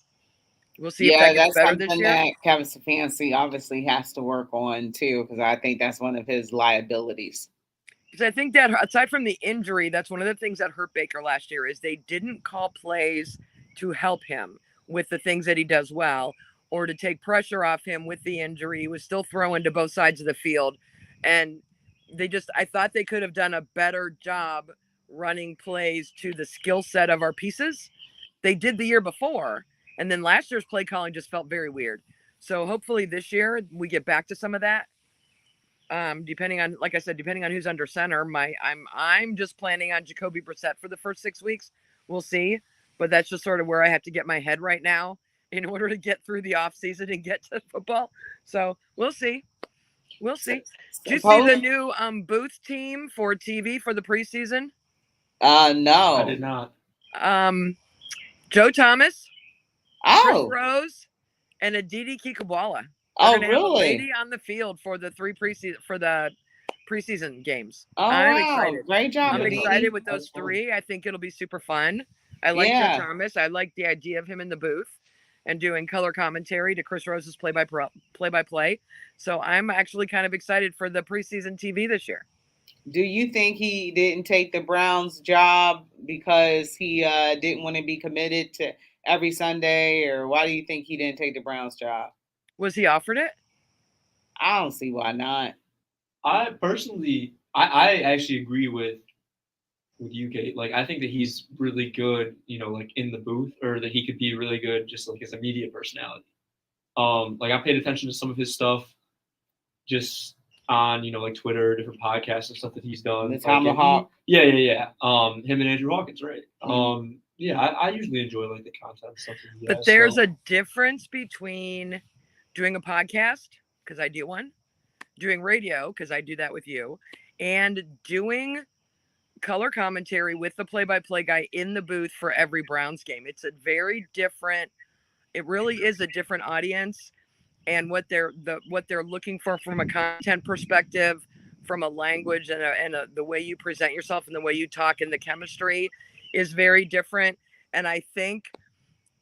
We'll see if that gets that's better this something year. that Kevin Stefanski obviously has to work on too, because I think that's one of his liabilities. Because I think that aside from the injury, that's one of the things that hurt Baker last year is they didn't call plays to help him with the things that he does well, or to take pressure off him with the injury. He was still throwing to both sides of the field. And I thought they could have done a better job running plays to the skill set of our pieces. They did the year before. And then last year's play calling just felt very weird. So hopefully this year we get back to some of that. Depending on, like I said, depending on who's under center, I'm just planning on Jacoby Brissett for the first 6 weeks. We'll see. But that's just sort of where I have to get my head right now in order to get through the off season and get to football. So we'll see. We'll see. Did you see the new booth team for TV for the preseason? No. I did not. Joe Thomas, Chris Oh, Rose, and Aditi Kikabwala. oh, Have a really? lady on the field for the preseason games. Oh, I'm wow. excited. Great job, I'm Aditi. excited with those That's fun. three. I think it'll be super fun. I like Yeah. Joe Thomas. I like the idea of him in the booth and doing color commentary to Chris Rose's play-by-play. So I'm actually kind of excited for the preseason TV this year. Do you think he didn't take the Browns job because he didn't want to be committed to every Sunday, or why do you think he didn't take the Browns job? Was he offered it? I don't see why not. I personally, I actually agree with you, Kate. Like, I think that he's really good, like in the booth, or that he could be really good just like as a media personality. Like I paid attention to some of his stuff just on, like Twitter, different podcasts and stuff that he's done. The Tomahawk. Yeah. Him and Andrew Hawkins, right? Yeah, I usually enjoy like the content stuff that he But has, there's so. a difference between doing a podcast, because I do one, doing radio, because I do that with you, and doing color commentary with the play-by-play guy in the booth for every Browns game. It's a very different, it really is a different audience, and what they're looking for from a content perspective, from a language and the way you present yourself and the way you talk and the chemistry is very different. And I think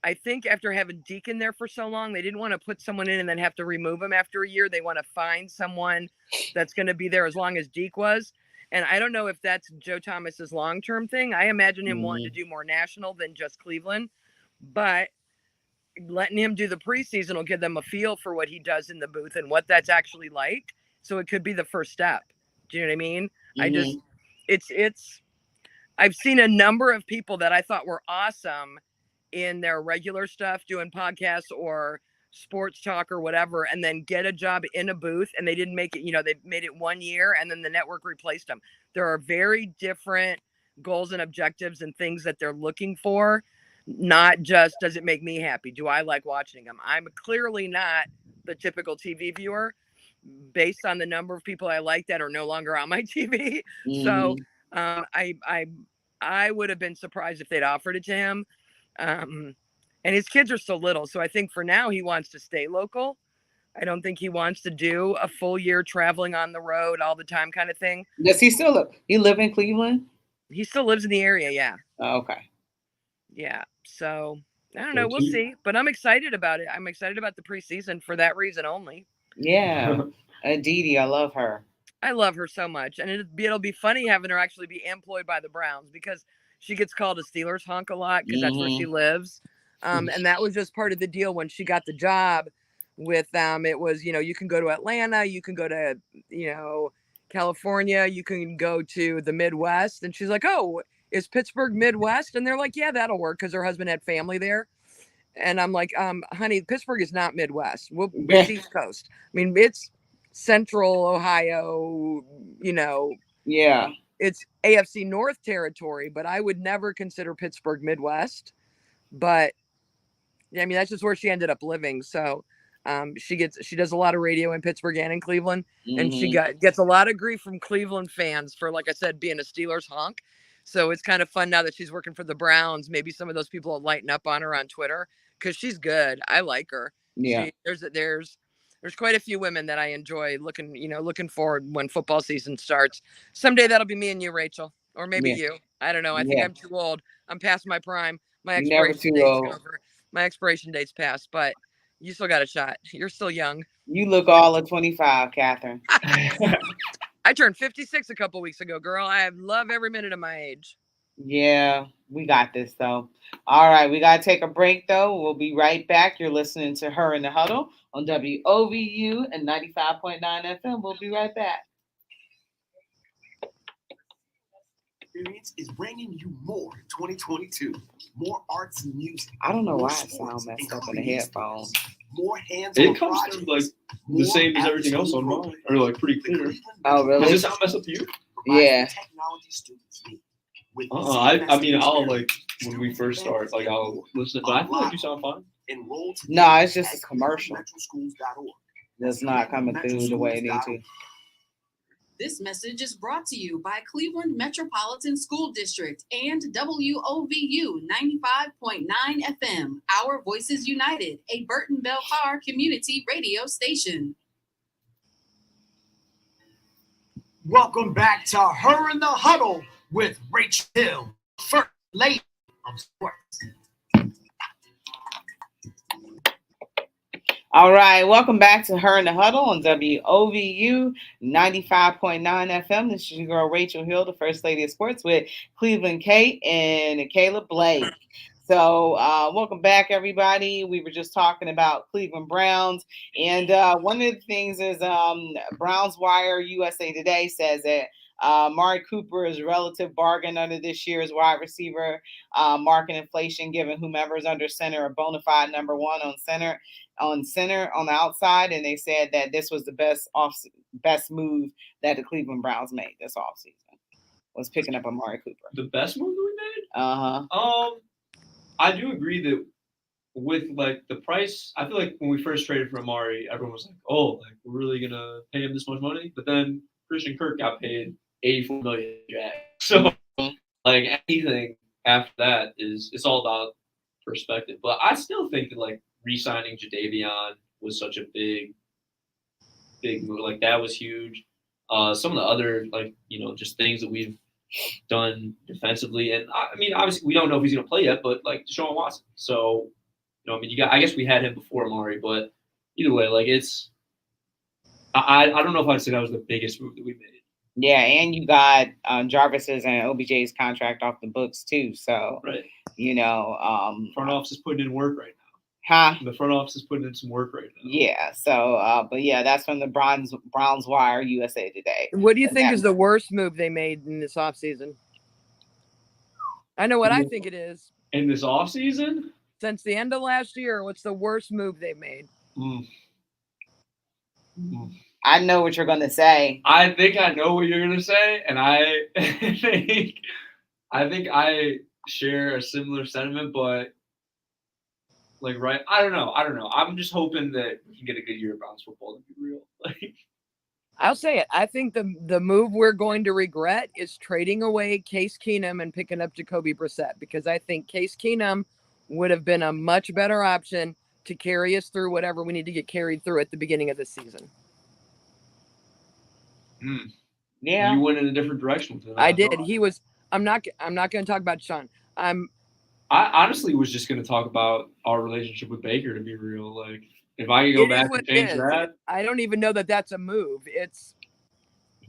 after having Deacon there for so long, they didn't want to put someone in and then have to remove him after a year. They want to find someone that's going to be there as long as Deke was. And I don't know if that's Joe Thomas's long-term thing. I imagine him wanting to do more national than just Cleveland, but letting him do the preseason will give them a feel for what he does in the booth and what that's actually like. So it could be the first step. Do you know what I mean? I just, it's, I've seen a number of people that I thought were awesome in their regular stuff, doing podcasts or sports talk or whatever, and then get a job in a booth and they didn't make it, they made it 1 year and then the network replaced them. There are very different goals and objectives and things that they're looking for. Not just, does it make me happy? Do I like watching them? I'm clearly not the typical TV viewer based on the number of people I like that are no longer on my TV. So I would have been surprised if they'd offered it to him. And his kids are still little. So I think for now he wants to stay local. I don't think he wants to do a full year traveling on the road all the time kind of thing. Does he still live in Cleveland? He still lives in the area. Yeah. Oh, okay. Yeah. So I don't know. We'll see. But I'm excited about it. I'm excited about the preseason for that reason only. Yeah. Didi, I love her. I love her so much. And it'll be funny having her actually be employed by the Browns because she gets called a Steelers honk a lot because that's where she lives. And that was just part of the deal when she got the job with them. It was, you can go to Atlanta, you can go to, California, you can go to the Midwest. And she's like, oh, is Pittsburgh Midwest? And they're like, yeah, that'll work because her husband had family there. And I'm like, honey, Pittsburgh is not Midwest. It's East Coast. I mean, it's Central Ohio, Yeah. It's AFC North territory, but I would never consider Pittsburgh Midwest. But I mean, that's just where she ended up living. So she does a lot of radio in Pittsburgh and in Cleveland, and she gets a lot of grief from Cleveland fans for, like I said, being a Steelers honk. So it's kind of fun now that she's working for the Browns. Maybe some of those people will lighten up on her on Twitter because she's good. I like her. Yeah. There's quite a few women that I enjoy looking forward when football season starts. Someday that'll be me and you, Rachel, or maybe you. I don't know. I think I'm too old. I'm past my prime. My expiration date's over. My expiration date's passed, but you still got a shot. You're still young. You look all of 25, Catherine. I turned 56 a couple weeks ago, girl. I love every minute of my age. Yeah, we got this, though. All right, we got to take a break, though. We'll be right back. You're listening to Her in the Huddle on WOVU and 95.9 FM. We'll be right back. Experience is bringing you more in 2022. More arts and music. I don't know why it sounds messed up in the headphones. More hands-on It comes through like the same as everything else on mine, or like pretty clear. Oh, really? Does this sound messed up to you? Yeah. Technology students need. I mean, I'll like when we first start, like I'll listen, but I feel like you sound fine. No, it's just a commercial. That's not coming through the way it needs to. This message is brought to you by Cleveland Metropolitan School District and WOVU 95.9 FM, Our Voices United, a Burton Bell Carr community radio station. Welcome back to Her in the Huddle with Rachel Hill, First Lady of Sports. All right, welcome back to Her in the Huddle on WOVU 95.9 FM. This is your girl, Rachel Hill, the First Lady of Sports with Cleveland Kate and Caleb Blake. So welcome back, everybody. We were just talking about Cleveland Browns. And one of the things is Browns Wire USA Today says that Amari Cooper is a relative bargain under this year's wide receiver market inflation, giving whomever is under center a bona fide number one on center on the outside. And they said that this was the best move that the Cleveland Browns made this offseason, was picking up Amari Cooper. The best move that we made? Uh-huh. I do agree that with like the price, I feel like when we first traded for Amari, everyone was like, "Oh, like we're really gonna pay him this much money." But then Christian Kirk got paid $84 million. So like anything after that is it's all about perspective. But I still think that like re-signing Jadeveon was such a big move. Like that was huge. Some of the other like just things that we've done defensively, and I mean obviously we don't know if he's gonna play yet, but like Deshaun Watson. So I mean I guess we had him before Amari, but either way, like it's I don't know if I'd say that was the biggest move that we made. Yeah, and you got Jarvis's and OBJ's contract off the books too. So Right. Front office is putting in work right now. Huh? The front office is putting in some work right now. Yeah. So, but yeah, that's from the Browns Wire USA Today. What do you think is the worst move they made in this offseason? I know what I think it is. In this offseason? Since the end of last year, what's the worst move they made? I know what you're going to say. I think I know what you're going to say, and I think I share a similar sentiment, but like I don't know. I'm just hoping that we can get a good year of Browns football, to be real. Like I'll say it. I think the move we're going to regret is trading away Case Keenum and picking up Jacoby Brissett, because I think Case Keenum would have been a much better option to carry us through whatever we need to get carried through at the beginning of the season. Yeah, you went in a different direction with him. I did. He was. I'm not going to talk about Sean. I honestly was just going to talk about our relationship with Baker, to be real. Like, if I could go back and change that, I don't even know that that's a move. It's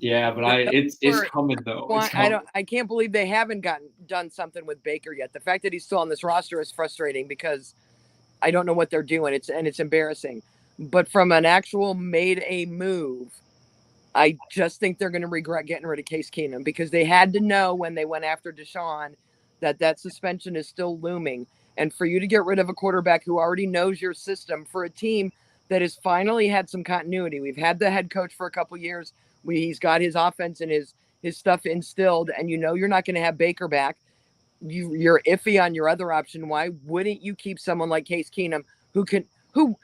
but it's coming though. It's coming. I can't believe they haven't done something with Baker yet. The fact that he's still on this roster is frustrating because I don't know what they're doing. It's embarrassing. But from an actual made a move, I just think they're going to regret getting rid of Case Keenum, because they had to know when they went after Deshaun that suspension is still looming. And for you to get rid of a quarterback who already knows your system, for a team that has finally had some continuity. We've had the head coach for a couple years. He's got his offense and his stuff instilled, and you're not going to have Baker back. You're iffy on your other option. Why wouldn't you keep someone like Case Keenum who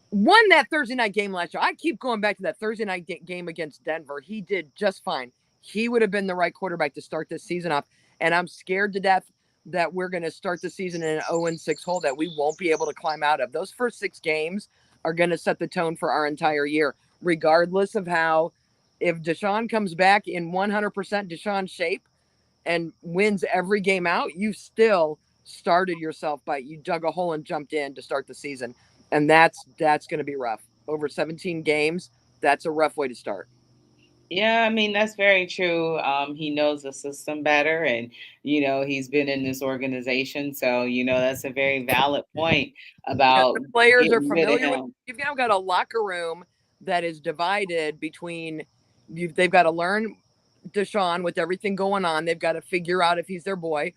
won that Thursday night game last year? I keep going back to that Thursday night game against Denver. He did just fine. He would have been the right quarterback to start this season off. And I'm scared to death that we're going to start the season in an 0-6 hole that we won't be able to climb out of. Those first 6 games are going to set the tone for our entire year, regardless of how, if Deshaun comes back in 100% Deshaun shape and wins every game out, you still started yourself you dug a hole and jumped in to start the season. And that's going to be rough. Over 17 games, that's a rough way to start. Yeah, I mean, that's very true. He knows the system better, and, he's been in this organization. So, that's a very valid point about the players are getting rid of familiar with. him. You've now got a locker room that is divided between they've got to learn Deshaun with everything going on. They've got to figure out if he's their boy.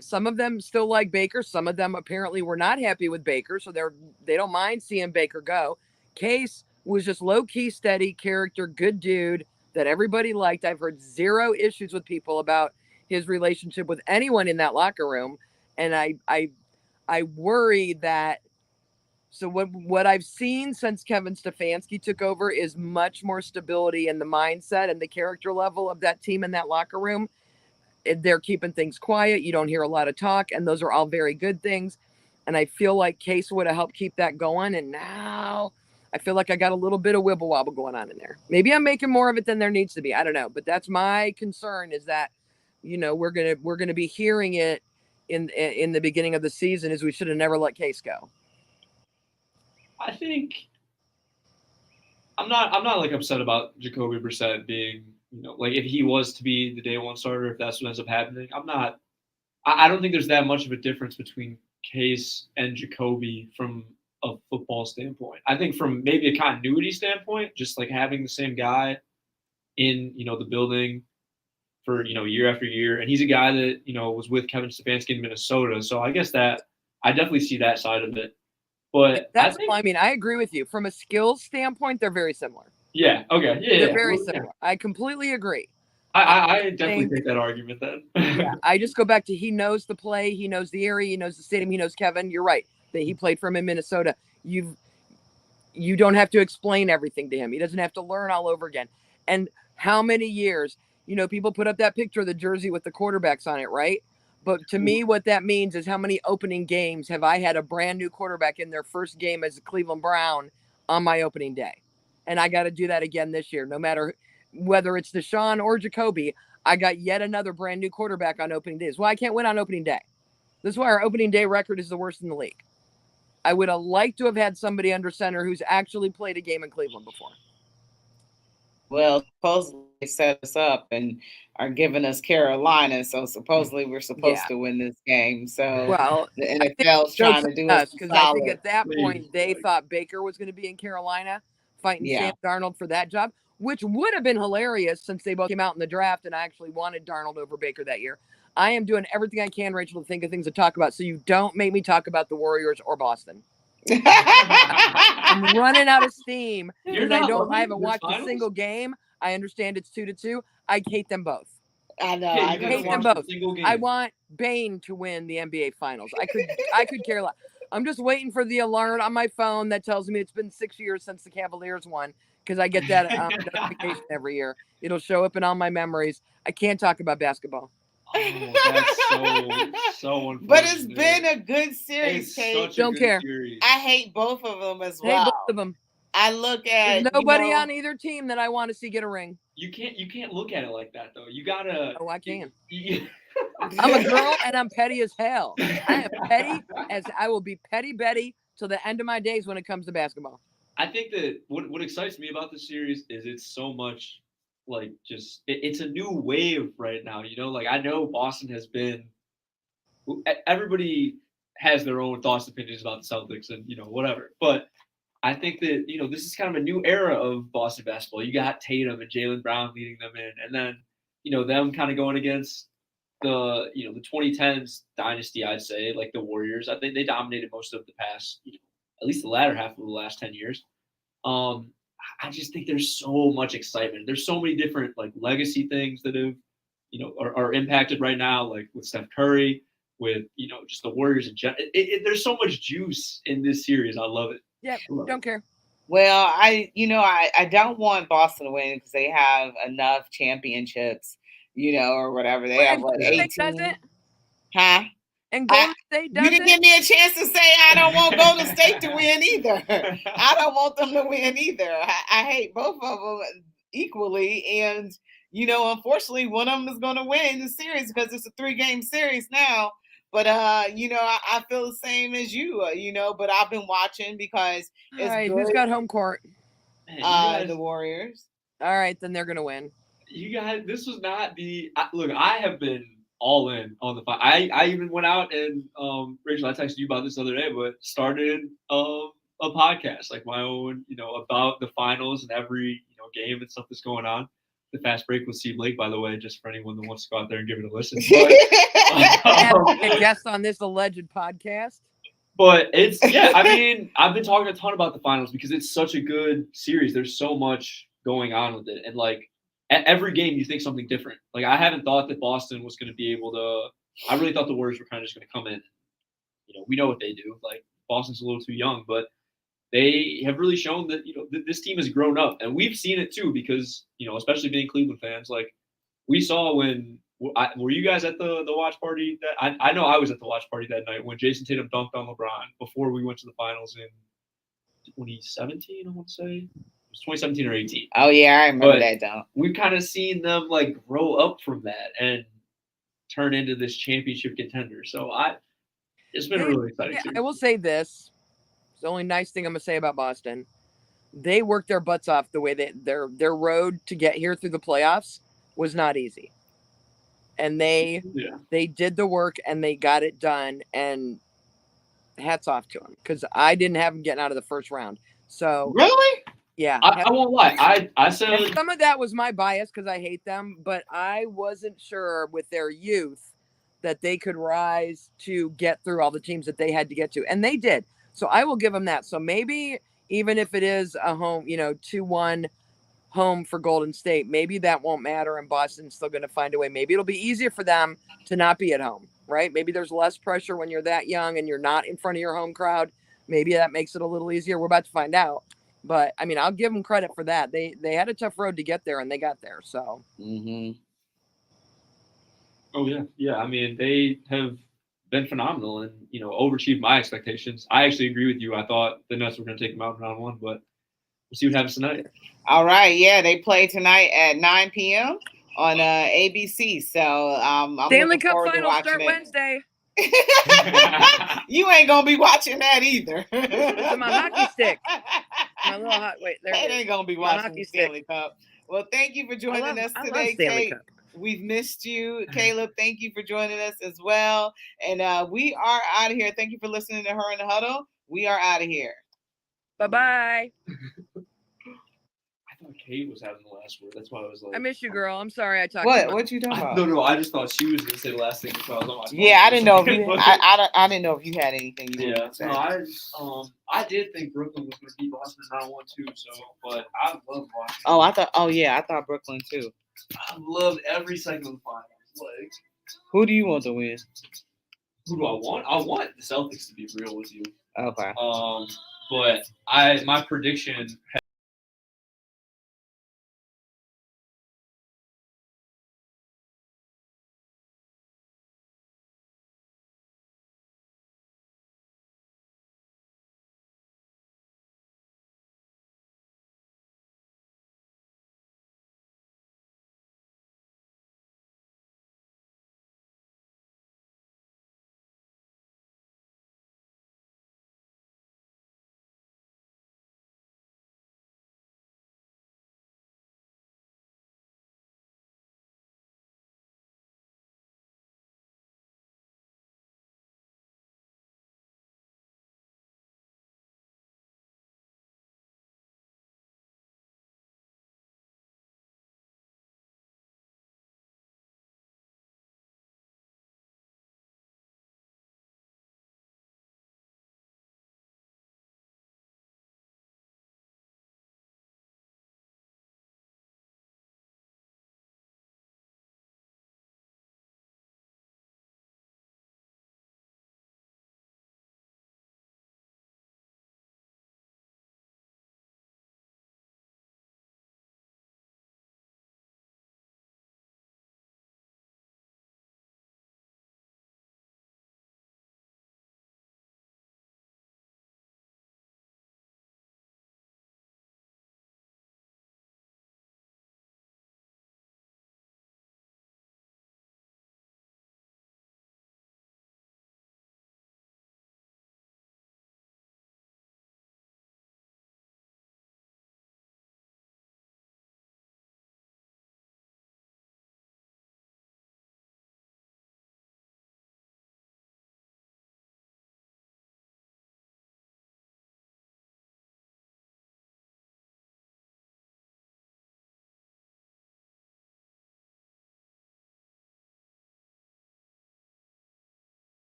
Some of them still like Baker. Some of them apparently were not happy with Baker, so they don't mind seeing Baker go. Case was just low-key, steady character, good dude that everybody liked. I've heard 0 issues with people about his relationship with anyone in that locker room, and I worry that. So what I've seen since Kevin Stefanski took over is much more stability in the mindset and the character level of that team in that locker room. They're keeping things quiet. You don't hear a lot of talk, and those are all very good things. And I feel like Case would have helped keep that going. And now I feel like I got a little bit of wibble wobble going on in there. Maybe I'm making more of it than there needs to be. I don't know, but that's my concern, is that, we're gonna be hearing it in the beginning of the season, is we should have never let Case go. I think I'm not like upset about Jacoby Brissett being, like if he was to be the day one starter, if that's what ends up happening. I don't think there's that much of a difference between Case and Jacoby from a football standpoint. I think from maybe a continuity standpoint, just like having the same guy in, the building for, year after year. And he's a guy that, was with Kevin Stefanski in Minnesota. So I guess that I definitely see that side of it. But I agree with you. From a skills standpoint, they're very similar. Yeah. Okay. Yeah. They're very similar. Yeah. I completely agree. I definitely take that argument then. Yeah. I just go back to, he knows the play, he knows the area, he knows the stadium, he knows Kevin. You're right. that he played for him in Minnesota. You don't have to explain everything to him. He doesn't have to learn all over again. And how many years, people put up that picture of the jersey with the quarterbacks on it, right? But to me, what that means is how many opening games have I had a brand new quarterback in their first game as a Cleveland Brown on my opening day? And I got to do that again this year, no matter whether it's Deshaun or Jacoby. I got yet another brand new quarterback on opening days. Well, I can't win on opening day. This is why our opening day record is the worst in the league. I would have liked to have had somebody under center who's actually played a game in Cleveland before. Well, supposedly they set us up and are giving us Carolina, so supposedly we're supposed to win this game. So Well, the I think NFL's trying to do us because I think solid. at that point they thought Baker was going to be in Carolina fighting Sam Darnold for that job, which would have been hilarious since they both came out in the draft and I actually wanted Darnold over Baker that year. I am doing everything I can, Rachel, to think of things to talk about, so you don't make me talk about the Warriors or Boston. I'm running out of steam because I haven't watched a single game. I understand it's 2-2. I hate them both. I know. Yeah, I you hate haven't them watched both. a single game. I want Bane to win the NBA Finals. I could care less. I'm just waiting for the alert on my phone that tells me it's been 6 years since the Cavaliers won, because I get that notification every year. It'll show up in all my memories. I can't talk about basketball. Oh, that's so unfortunate. But it's been a good series, It's Kate. such a Don't good care. series. I hate both of them as Hey, well. both of them. I look at There's nobody on either team that I want to see get a ring. You can't look at it like that though. You gotta. Oh, I can. You, I'm a girl and I'm petty as hell. I am petty as I will be petty Betty till the end of my days when it comes to basketball. I think that what excites me about this series is it's so much like just it's a new wave right now. Like I know Boston has been. Everybody has their own thoughts and opinions about the Celtics and whatever, but I think that this is kind of a new era of Boston basketball. You got Tatum and Jaylen Brown leading them in, and then them kind of going against the the 2010s dynasty. I'd say like the Warriors. I think they dominated most of the past, at least the latter half of the last 10 years. I just think there's so much excitement. There's so many different like legacy things that have are impacted right now, like with Steph Curry, with just the Warriors in general. There's so much juice in this series. I love it. Yeah, don't care. Well, I don't want Boston to win because they have enough championships, or whatever. They have what, 18? Huh? And Golden State doesn't. You didn't give me a chance to say I don't want Golden State to win either. I don't want them to win either. I hate both of them equally, and unfortunately, one of them is going to win the series because it's a 3-game series now. But I feel the same as you, but I've been watching because all right, who's got home court? The Warriors. All right, then they're gonna win. You guys, this was not the look. I have been all in on the fight. I even went out and Rachel, I texted you about this the other day, but started a podcast like my own, about the finals and every game and stuff that's going on. The Fast Break with Steve Lake, by the way, just for anyone that wants to go out there and give it a listen. But, a guest on this alleged podcast. But it's I mean, I've been talking a ton about the finals because it's such a good series. There's so much going on with it, and like at every game, you think something different. Like I haven't thought that Boston was going to be able to. I really thought the Warriors were kind of just going to come in. We know what they do. Like Boston's a little too young, but they have really shown that this team has grown up, and we've seen it too because especially being Cleveland fans, like we saw when were you guys at the watch party that I know I was at the watch party that night when Jason Tatum dunked on LeBron before we went to the finals in 2017. I want to say it was 2017 or 18. Oh yeah, I remember that dunk. We've kind of seen them like grow up from that and turn into this championship contender. So it's been a really exciting series. I will say this. It's the only nice thing I'm gonna say about Boston. They worked their butts off the way that their road to get here through the playoffs was not easy. And they did the work and they got it done, and hats off to them because I didn't have them getting out of the first round. So really, yeah, I won't lie. I said some of that was my bias because I hate them, but I wasn't sure with their youth that they could rise to get through all the teams that they had to get to, and they did. So I will give them that. So maybe even if it is a home, 2-1 home for Golden State. Maybe that won't matter, and Boston's still going to find a way. Maybe it'll be easier for them to not be at home, right? Maybe there's less pressure when you're that young and you're not in front of your home crowd. Maybe that makes it a little easier. We're about to find out. But I mean, I'll give them credit for that. They had a tough road to get there, and they got there. So. Oh yeah. I mean, they have been phenomenal and overachieved my expectations. I actually agree with you. I thought the Nets were going to take them out in round one, but we'll see what happens tonight. All right, yeah, they play tonight at 9 p.m. on ABC. So I'm Stanley looking Cup forward to Finals watching start it. Wednesday. You ain't gonna be watching that either. It's on my hockey stick. My little hot. Wait, there it is. Ain't gonna be My watching hockey the Stanley Cup. Well, thank you for joining us today, I love Stanley Kate. Cup. We've missed you, Caleb. Thank you for joining us as well. And we are out of here. Thank you for listening to Her in the Huddle. We are out of here. Bye-bye. I thought Kate was having the last word. That's why I was like, I miss you, girl. I'm sorry I talked too much. What you talking about? No, I just thought she was going to say the last thing because I was on my phone. Yeah, I didn't know if you. I didn't know if you had anything you wanted to say. No, I did think Brooklyn was going to beat Boston in round one too. So, but I love watching. I thought Brooklyn too. I loved every second of the finals. Like, who do you want to win? Who do I want? I want the Celtics to be real with you. Okay. But my prediction